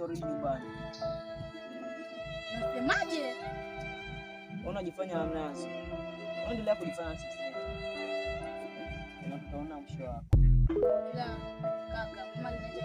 urudi nyumbani. Unasemaje? Unajifanya hamnazo. Endelea kujifanya sisi. Tutaona mwisho wako. Ila kaka, mama ninaje?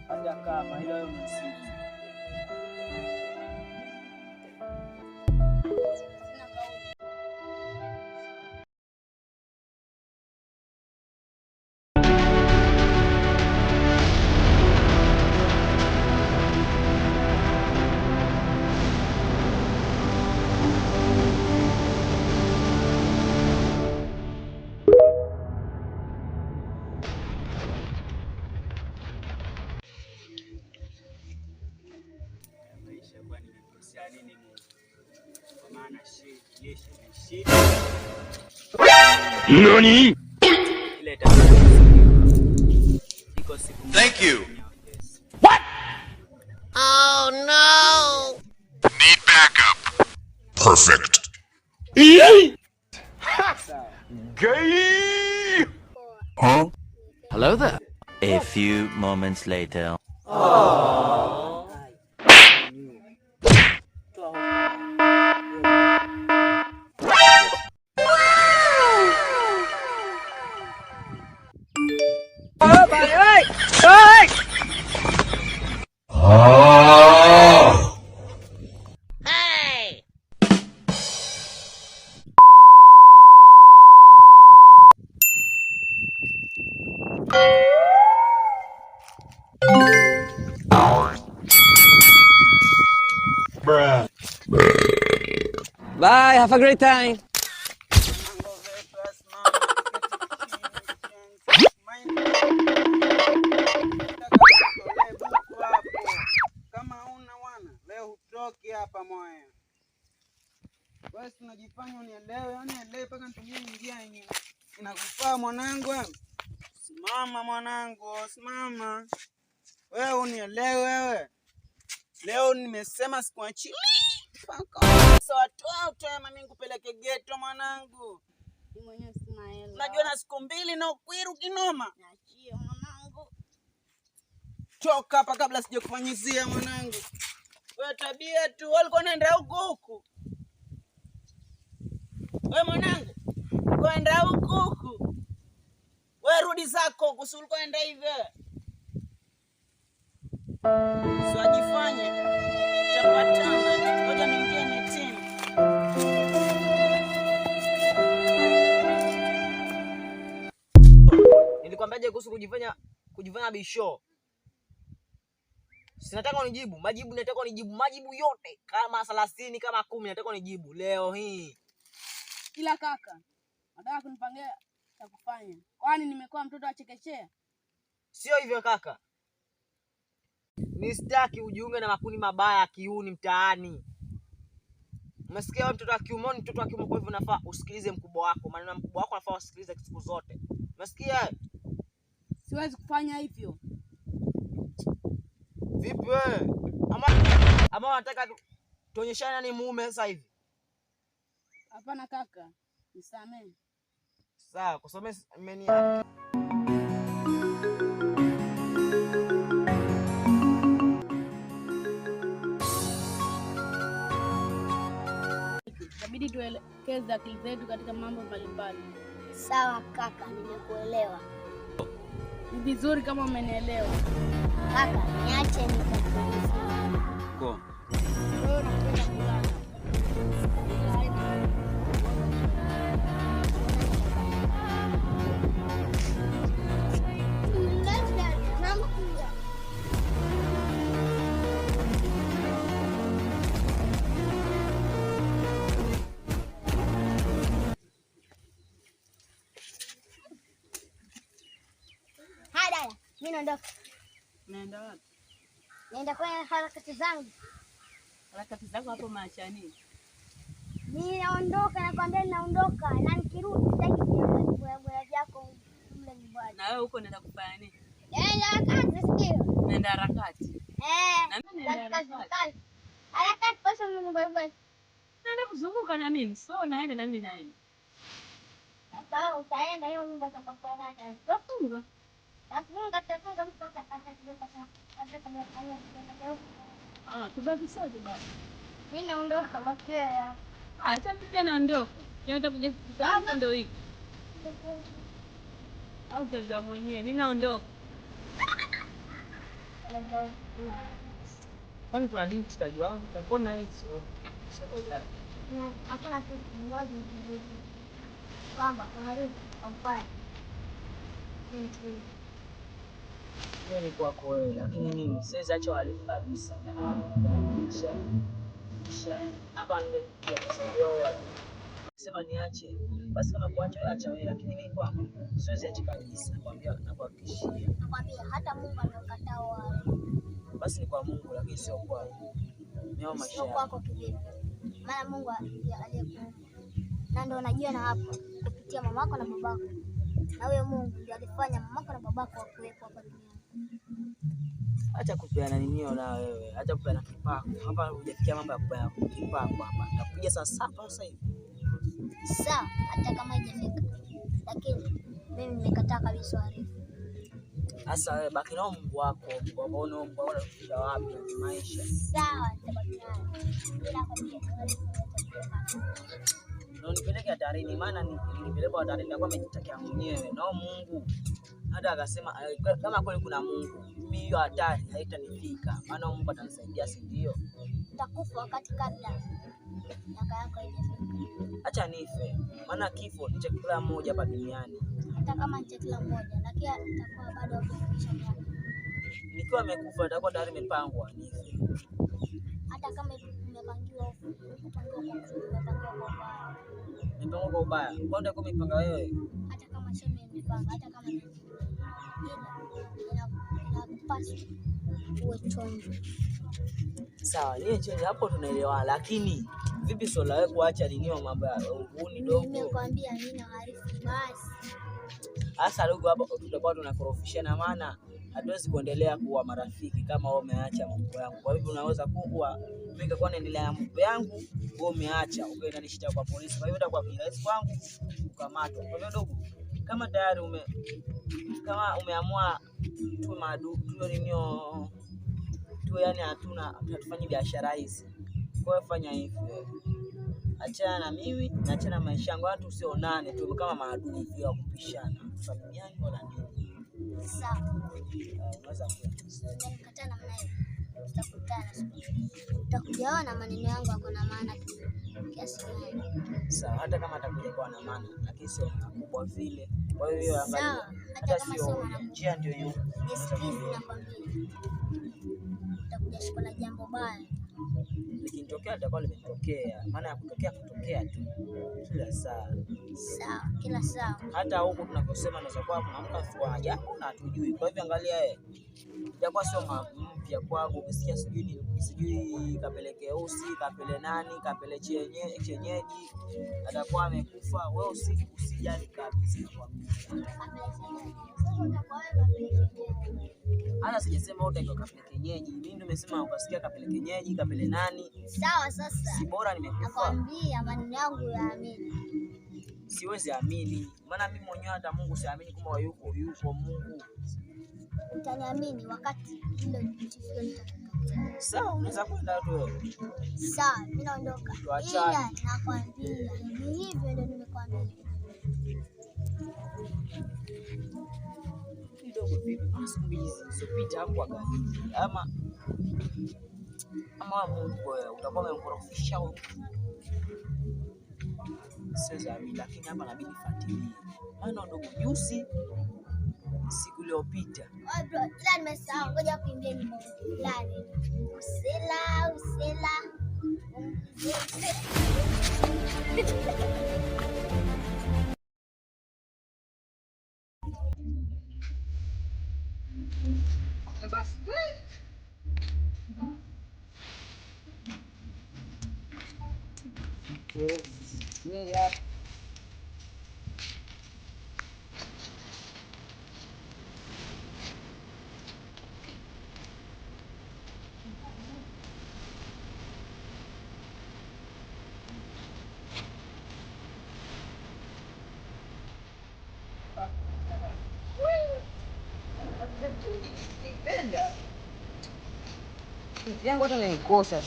Hata kama ila wewe unasema. NANI? Thank you. What? Oh no. Need backup. Perfect. Yay! Gay! Huh? Hello there. A few moments later. Bruh. Bye, have a great time. Kama una wana, leo hutoki hapa moyo. Wewe unajifanya unielewe, unielewe paka nitumie njia yenyewe. Inakufaa mwanangu. Simama mwanangu, simama. Wewe unielewe wewe. Leo nimesema sikuachili. Sawa toa mami nikupeleke ghetto mwanangu. Mimi mwenyewe sina hela. Unajua na siku 2 na ukwiru kinoma. Niachie mwanangu. Toka hapa kabla sijakufanyizia mwanangu. Wewe tabia tu, walikuwa unaenda huku. Wewe mwanangu, kwenda huku. Wewe rudi zako, kusulikuwa enda hivi. Usijifanye tapatana, ngoja niingie mitini. Nilikwambiaje kuhusu kujifanya bisho? Sinataka unijibu, nataka unijibu majibu yote kama 30 kama 10 nataka unijibu leo hii. Kila kaka, nataka kunipangia cha kufanya. Kwani nimekuwa mtoto wa chekechea? Sio hivyo kaka. Mistaki ujiunge na makundi mabaya ya kiuni mtaani. Umesikia wewe mtoto wa kiume, mtoto wa kiume, kwa hivyo nafaa usikilize mkubwa wako. Maana mkubwa wako nafaa usikilize siku zote. Umesikia? Siwezi kufanya hivyo. Vipi wewe? Ama unataka tuonyeshane nani mume sasa hivi? Hapana kaka, nisamee. Sawa, kusomea imeni. Inabidi tuelekeze akili zetu katika mambo mbalimbali. Sawa kaka, nimekuelewa. Ni vizuri kama umenielewa. Kaka, niache nikapumzike. Go. Wewe unapenda kulala. Mimi naondoka. Naenda wapi? Naenda kwenye harakati zangu. Harakati zako hapo maisha nini? Mimi naondoka, nakwambia naondoka. Na nikirudi sitaki kuona vyako mle nyumbani. Na wewe huko unaenda kufanya nini? Naenda harakati sio? Naenda harakati. Na mimi naenda harakati. Harakati pesa mimi bye. Naenda kuzunguka na mimi. So naenda na mimi naenda. Sawa, utaenda hiyo nyumba utakapoenda. Tafunga. Tubaki sote basi. Mimi naondoka mapema. Acha mimi pia naondoka. Yote kuja kuzaa ndio hiki. Au tazama mwenyewe, mimi naondoka. Kwani kuna nini mshikaji wangu? Utakuwa na hizo. Hakuna kitu kimoja kwamba unarudi kwa Hiyo ni kwako wewe, lakini mimi siwezi acha wale kabisa. Hapa sema niache. Basi kama kuacha acha wewe, lakini mimi kwako siwezi acha kabisa. Nakuhakikishia. nakwambia hata Mungu amekataa wao. Basi ni kwa Mungu lakini sio kwako. Ndio maisha. Sio kwako kivipi? Maana Mungu ndiye aliyekuumba. Na ndio unajua na hapo kupitia mamako na babako. Na huyo Mungu ndiye alifanya mamako na babako wakuwepo hapa duniani. Acha kupeana ninio na wewe. Acha kupeana kipako. Hapa hujafikia mambo ya kupeana kipako hapa. Nakupiga saa 7 sasa hivi. Sawa, hata kama haijafika. Lakini mimi nimekataa kabisa warifu. Sasa wewe baki na Mungu wako. Unaona Mungu wako anafika wapi maisha. Sawa, nitabaki naye. Bila Na unipeleke hatarini, maana nikipeleka hatarini nitakuwa nimejitakia mwenyewe. Na Mungu hata akasema kama kweli kuna Mungu, mimi hiyo hatari haitanifika. Maana Mungu atanisaidia, si ndio? utakufa wakati kabla miaka yako haijafika. Acha nife, maana kifo ni cha kila mmoja hapa duniani. Hata kama ni cha kila mmoja, lakini itakuwa bado hujafikisha miaka. Nikiwa nimekufa itakuwa tayari imepangwa nife. Hata kama imepangiwa huko, umepangiwa kwa mzuri, umepangiwa kwa ubaya. Nimepangwa kwa ubaya. Kwa nini uko umepanga wewe? Hata kama sio mimi nimepanga, hata kama ni inakupasa uwe chonjo. Sawa, niye chonjo hapo tunaelewa, lakini vipi swala wewe kuacha ninio mambo ya uhuni dogo? Nimekwambia nina harifu basi. Sasa dogo hapo tutakuwa tunakorofishana, maana hatuwezi kuendelea kuwa marafiki kama wewe umeacha mambo yangu. Kwa hivyo unaweza kuwa mimi nikakuwa naendelea na mambo yangu, wewe umeacha ukaenda nishitaka kwa polisi. Kwa hivyo itakuwa ni rahisi kwangu kukamatwa. Kwa hivyo dogo, kama tayari kama umeamua tu madu tu ninio tu, yani hatufanyi biashara hizi. Kwa hiyo fanya hivyo. Achana na mimi na achana maisha yangu, watu usionane tu kama maadui vya kupishana. Familiani wala nini. Sawa. Unaweza kukataa namna hiyo. Tutakutana siku. Utakujaona maneno yangu yako na maana kiasi gani. Sawa, hata kama atakuja kwa na maana, lakini sio makubwa vile. Kwa hiyo angalia. Hata kama sio njia ndio hiyo. Nisikize nakwambia. Utakuja siku na jambo baya. Likitokea litakuwa limetokea, maana ya kutokea tu kila saa. Sawa, kila saa. Hata huko tunaposema naweza kuwa kuna mtu afua jambo na hatujui. Kwa hivyo angalia itakuwa sio mpya kwangu. Ukisikia sijui kapeleke usi, kapele nani, kapele chenyeji, atakuwa amekufa, wewe usijali kabisa kwa mimi. Hata sijasema wote ndio kapele kienyeji. Mimi ndio nimesema ukasikia kapele kienyeji, kapele nani. Sawa sasa. Si bora nimekufa. Nakwambia maneno yangu yaamini. Siwezi amini. Maana mimi mwenyewe hata Mungu siamini kama yuko Mungu. Utaniamini wakati ile tukio litatokea. Sawa, unaweza kwenda tu. Sawa, mimi naondoka. Ila nakwambia ni hivyo ndio nimekwambia. Kidogo vipi? Siku mbili zilizopita hapo kwa gari. Ama Mungu wewe utakuwa umemkorofisha huko. Siwezi amini, lakini hapa inabidi nifuatilie. Maana ndogo juzi siku iliyopita. Oh bro, ila nimesahau, ngoja kuimbia nyimbo fulani. Usela. Yeah. sauti yangu hata naikosa.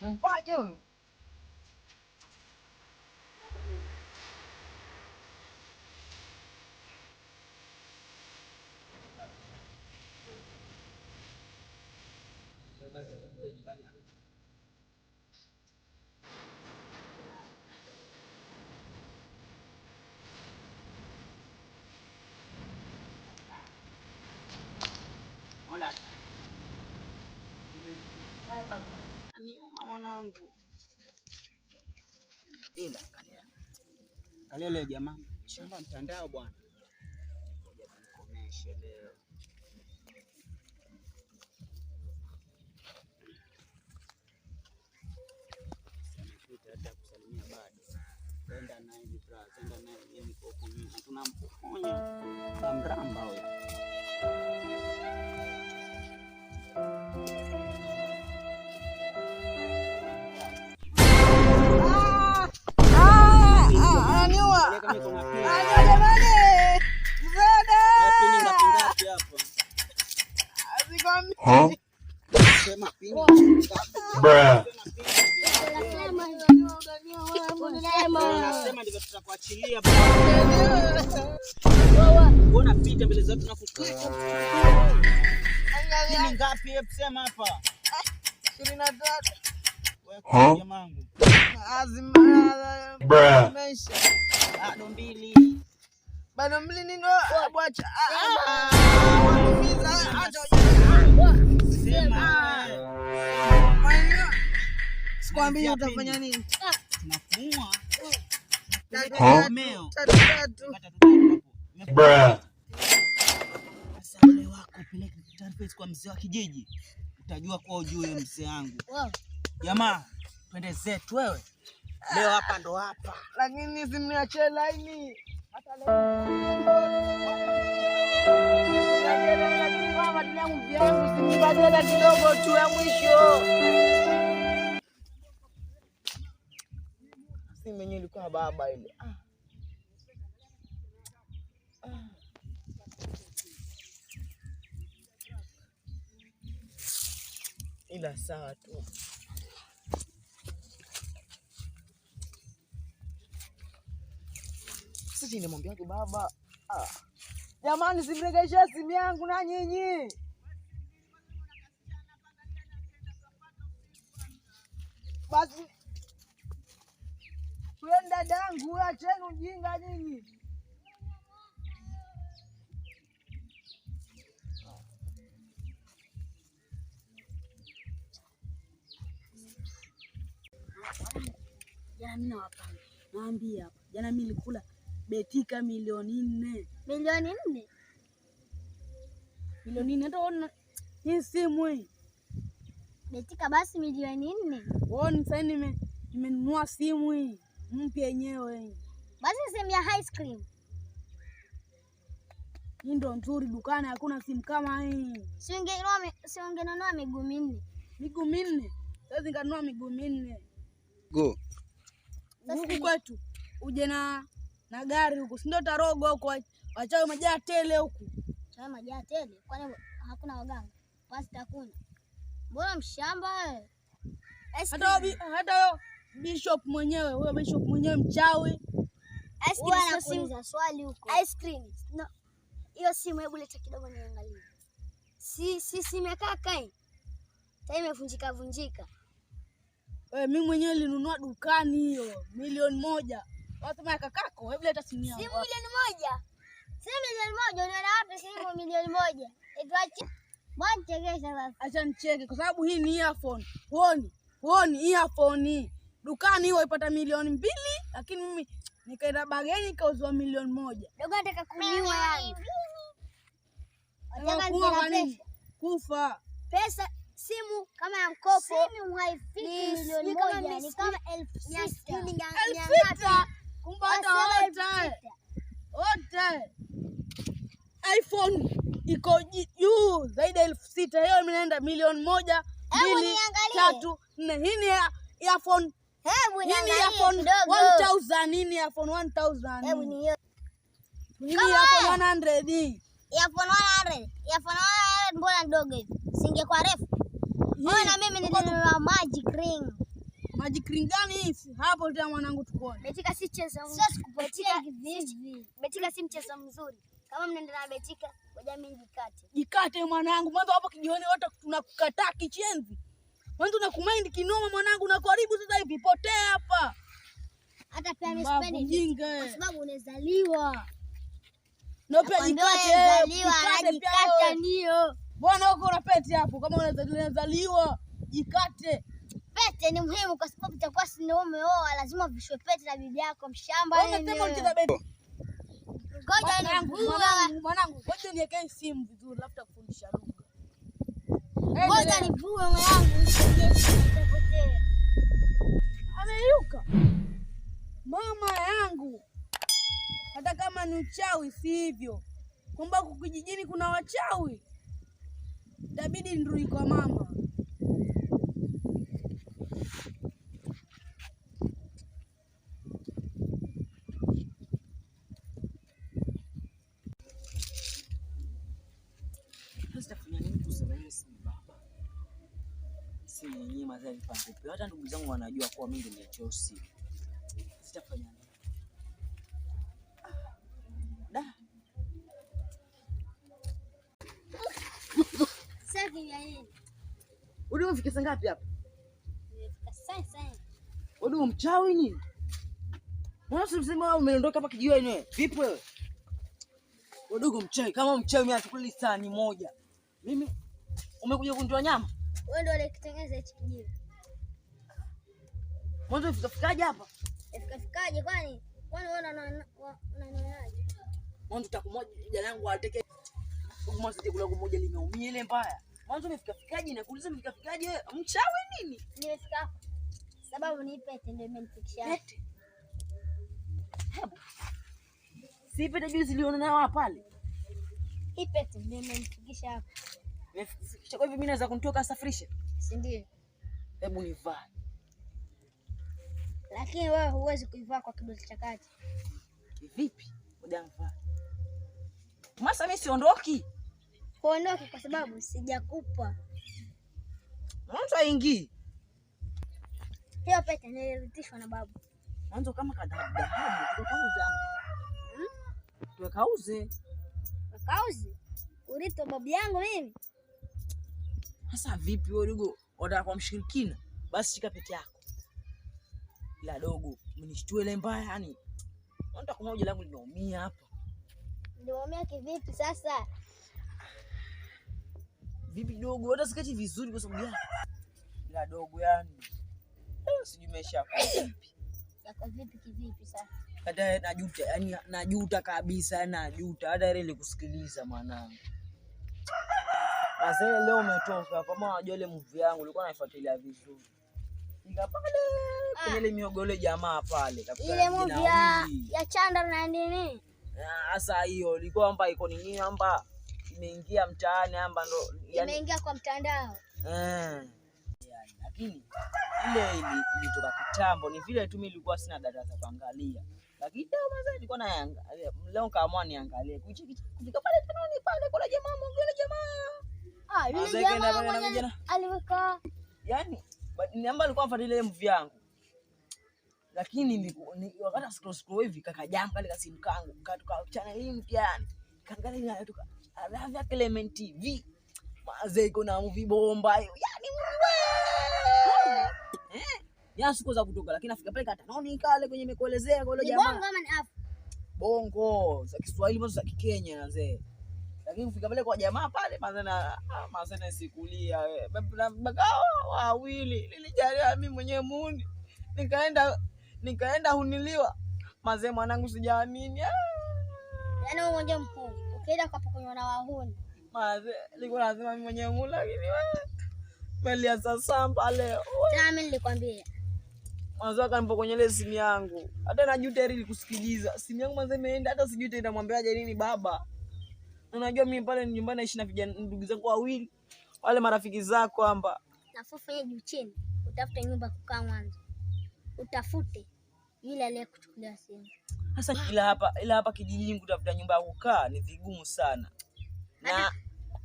Mpaje. Mwanangu. Ila kalele jamaa. Shamba mtandao bwana. Ngoja nikomeshe leo. Samekuta hata kusalimia bado. Tenda naye hivi bra, tenda naye mimi kwa huko mimi. Tunampokonya. Mramba huyo. Huh? Bruh. Nasema ndivyo tutakuachilia. Mbona pita mbele zetu na kukuta? Ni ngapi hebu sema hapa? 23. Huh? Jamangu. Azima. Bruh. Bado 2. Bado mbili nini bwacha. Sikwambia utafanya nini? Tunafumua. Huh? Meo. Bruh. Sasa ule wako peleka taarifa kwa mzee wa kijiji. Utajua kwa ujue mzee wangu. Jamaa, twende zetu wewe. Leo hapa ndo hapa. Lakini simniachie laini. Hata leo. Mama tunyangu vyangu simnipatie kidogo tu ya mwisho. Simu yenyewe ilikuwa baba ile. Ila sawa tu. Sisi nimwambia baba. Jamani simregeshe simu yangu na nyinyi. Basi. Wewe dadangu acheni ujinga nyinyi. Jana mimi nawapanga. Naambia hapa. Jana mimi nilikula betika milioni 4. Milioni 4? Milioni 4 ndio hii simu hii. Betika basi milioni 4. Wao sasa nimenunua simu hii mpya yenyewe. Basi simu ya ice cream. Hii ndio nzuri dukani, hakuna simu kama hii. Si ungenunua miguu 4. Miguu 4? Sasa ninganunua miguu 4. Go. Huku kwetu uje na gari huko. Si ndio tarogo huko wachawi majaa tele huku. Chawi majaa tele? Kwani hakuna waganga? Basi takuna. Mbona mshamba wewe? Hata bishop mwenyewe, huyo bishop mwenyewe mchawi. Ice cream anakuuliza swali huko. Ice cream. No. Hiyo simu hebu leta kidogo niangalie. Si imekaa kai. Sasa imevunjika. Mimi mwenyewe nilinunua dukani hiyo milioni 1. Wasema kakako, hebu leta simu yangu. Simu milioni 1. Simu milioni 1 unaona wapi simu milioni 1? Eti bwana tegesha sasa. Acha nicheke kwa sababu hii ni earphone. Huoni earphone. Dukani hiyo ipata milioni 2, lakini mimi nikaenda bageni kauzwa milioni 1. Dogo nataka kuniua yani. Nataka kufa. Pesa simu kama ya mkopo. Simu haifiki milioni moja, ni kama 600. Kumbe hata wote iPhone iko juu zaidi ya 600. Hiyo imeenda milioni 1, 2, 3, 4. Hii ni earphone. Hebu niangalie earphone 1000. Hii ni earphone 1000. Hebu ni hiyo. Hii ni earphone 100. Earphone 100. Earphone 100 mbona ndogo hivi? Singekuwa refu. Ona mimi nilinunua Magic Ring. Magic Ring gani hizi? Hapo ndio mwanangu tukoe. Betika si mchezo mzuri. Sasa kupatia hivi. Betika si mchezo mzuri. Kama mnaenda na Betika, ngoja mimi jikate. Jikate mwanangu. Mwanzo hapo kijioni wote tunakukataa kichenzi. Mwanzo unakumind kinoma mwanangu, na karibu sasa hivi potea hapa. Hata pia mimi sipendi kwa sababu unazaliwa. Na pia jikate pia ndio. Bwana uko na pete hapo, kama unazaliwa jikate. Pete ni muhimu kwa sababu itakuwa si ndio umeoa, lazima vishwe pete na bibi yako mshamba wewe. Unasema unacheza beti. Ngoja mwanangu, ngoja niweke simu vizuri alafu takufundisha lugha. Ngoja nivue mwanangu nitapotea. Ameyuka. Mama yangu. Hata kama ni uchawi si hivyo. Kumbe huku kijijini kuna wachawi. Itabidi nirudi kwa mama. Hata ndugu zangu wanajua kuwa mimi ndio Chelsea. Sitafanya nini? Sasa ya nini? Wewe umefika ngapi hapa? Nimefika sasa. Wewe mchawi nini? Mbona unasema umeondoka hapa kijiweni wewe? Vipi wewe? Wewe mchawi, kama mchawi mimi natukuli sani moja. Mimi umekuja kunitoa nyama? Wewe ndio ulikitengeneza hichi kijiwe. Mwanzo fikaje hapa? Fikaje kwani? Kwani wewe unanionaje? Mwanzo takumoja jana yangu ateke. Mwanzo chakula moja limeumia ile mbaya. Mwanzo umefikaje na kuuliza umefikaje wewe? Mchawi nini? Nimefika hapa. Sababu ni pete ndio imenifikisha. Pete. Hebu. Si pete juzi ziliona nayo hapa pale. Hii pete ndio imenifikisha hapa. Nifikisha kwa hivyo mimi naweza kunitoka safirisha? Si ndio? Hebu nivaa. Lakini wewe huwezi kuivaa kwa kidole cha kati. Vipi? Ngoja nivaa. Masa mimi siondoki. Kuondoka kwa sababu sijakupa. Mwanzo haingii. Hiyo pete nilirudishwa na babu. Mwanzo kama kadhabu tukauza. Tukauze. Tukauze? Urito babu yangu mimi. Sasa vipi wewe dogo? Unataka kwa mshirikina? Basi shika pete yako. Ila dogo, mnishtue ile mbaya yani. Unataka kumoja langu linaumia hapa. Linaumia kivipi sasa? Vipi dogo? Hata sikati vizuri kwa sababu gani? Ila dogo yani. Sijui maisha kwa vipi. Yako vipi kivipi sasa? Hata najuta, yani najuta kabisa, najuta. Hata ile nilikusikiliza mwanangu. Sasa leo umetoka kama unajua ile movie yangu ulikuwa unaifuatilia vizuri. Nika pale kwenye ile miogole jamaa pale. Ile movie ya Chanda na nini? Sasa hiyo ilikuwa amba iko nini amba imeingia mtaani amba ndo imeingia kwa mtandao. Lakini ile ilitoka kitambo, ni vile tu mimi nilikuwa sina data za kuangalia. Lakini leo mwanzo nilikuwa naangalia. Leo kaamua niangalie. Kufika pale tunaoni pale kuna jamaa mwingine jamaa. Yule jamaa aliweka. Yaani niamba alikuwa anafuatilia ile movie yangu. Lakini wakati scroll hivi kaka jambo kale kasimu kangu katoka channel mpya yani. Kaangalia inatoka Alavia Clement TV. Mazee iko na movie bomba hiyo. Yaani ya siku za kutoka, lakini afika pale kata naoni kale kwenye nimekuelezea kwa ile jamaa. Bongo ama ni afu? Bongo za Kiswahili mwanzo za Kikenya na zee. Lakini kufika pale kwa jamaa pale mazana sikulia wewe. Bagao wawili nilijalia mimi mwenyewe muni. Nikaenda huniliwa. Mazee mwanangu sijaamini. Yaani wewe mmoja mkuu. Ukaenda kwa pokonywa na wahuni. Mazee nilikuwa lazima mimi mwenyewe muni lakini wewe Melia sasamba leo. Tena mimi nilikwambia. Mwanzo akanipo kwenye ile simu yangu. Hata najuta ili kusikiliza. Simu yangu mwanzo imeenda hata sijui tena mwambiaje nini baba. Unajua mimi pale nyumbani naishi na vijana ndugu zangu wawili. Wale marafiki zako kwamba Nafaa ufanye juu chini. Utafute nyumba kukaa mwanzo. Utafute yule aliyekuchukulia simu. sasa ila hapa kijijini kutafuta nyumba ya kukaa ni vigumu sana.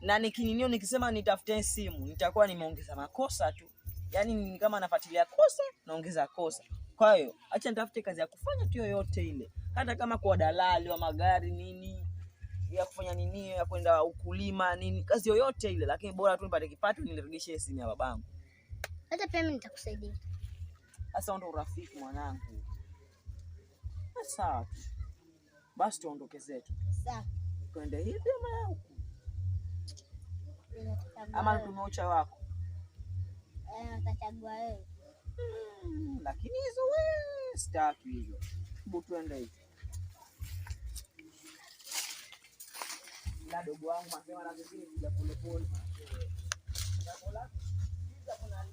Na nikininio nikisema nitafute simu nitakuwa nimeongeza makosa tu. Yaani ni kama nafuatilia kosa naongeza kosa. Kwa hiyo acha nitafute kazi ya kufanya tu yoyote ile. Hata kama kwa dalali wa magari nini ya kufanya nini ya kwenda ukulima nini kazi yoyote ile, lakini bora tu nipate kipato niregeshe simu ya babangu. Hata pia mimi nitakusaidia. Sasa ndo urafiki mwanangu. Sawa. Basi tuondoke zetu. Sawa. Twende hivi ama huku? Ama tumeucha wako. Utachagua wewe. Lakini hizo wewe sitaki hizo. Hebu twende hivi. La dogo wangu mapema na vingine kuja pole pole. Chakula. Kuna